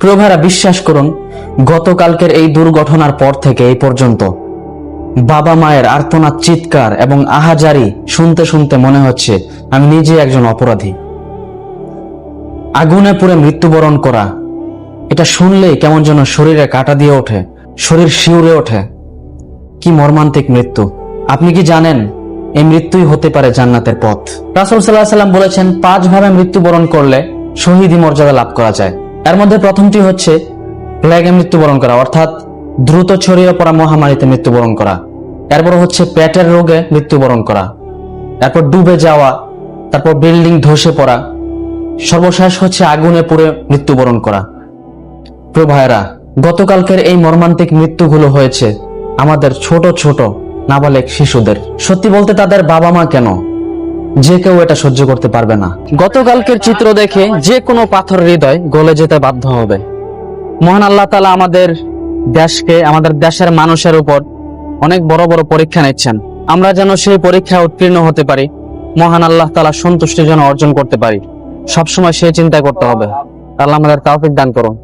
প্রিয় ভাইরা, বিশ্বাস করুন, গতকালকের এই দুর্ঘটনার পর থেকে এই পর্যন্ত বাবা মায়ের আর্তনাদ, চিৎকার এবং আহাজারি শুনতে শুনতে মনে হচ্ছে আমি নিজে একজন অপরাধী। আগুনে পুড়ে মৃত্যুবরণ করা, এটা শুনলেই কেমন যেন শরীরে কাঁটা দিয়ে ওঠে, শরীর শিউরে ওঠে। কি মর্মান্তিক মৃত্যু! আপনি কি জানেন এই মৃত্যুই হতে পারে জান্নাতের পথ? রাসূল সাল্লাল্লাহু আলাইহি ওয়াসাল্লাম বলেছেন, 5 ভাবে মৃত্যুবরণ করলে শহীদি মর্যাদা লাভ করা যায়। এর মধ্যে প্রথমটি হচ্ছে প্লেগে মৃত্যুবরণ করা, অর্থাৎ দ্রুত ছড়িয়ে পড়া মহামারীতে মৃত্যুবরণ করা। এরপর হচ্ছে পেটের রোগে মৃত্যুবরণ করা, এরপর ডুবে যাওয়া, তারপর বিল্ডিং ধসে পড়া, সর্বশেষ হচ্ছে আগুনে পুড়ে মৃত্যুবরণ করা। প্রিয় ভাইরা, গতকালকের এই মর্মান্তিক মৃত্যুগুলো হয়েছে আমাদের ছোট ছোট নাবালেক শিশুদের। সত্যি বলতে তাদের বাবা মা কেন, যে কেউ এটা সহ্য করতে পারবে না। গতকালকের চিত্র দেখে যে কোনো পাথর হৃদয় গলে যেতে বাধ্য হবে। মহান আল্লাহ তাআলা আমাদের দেশকে, আমাদের দেশের মানুষের উপর অনেক বড় বড় পরীক্ষা নিচ্ছেন। আমরা যেন সেই পরীক্ষায় উত্তীর্ণ হতে পারি, মহান আল্লাহ তাআলা সন্তুষ্টি যেন অর্জন করতে পারি, সবসময় সেই চিন্তা করতে হবে। আল্লাহ আমাদের তৌফিক দান করুন।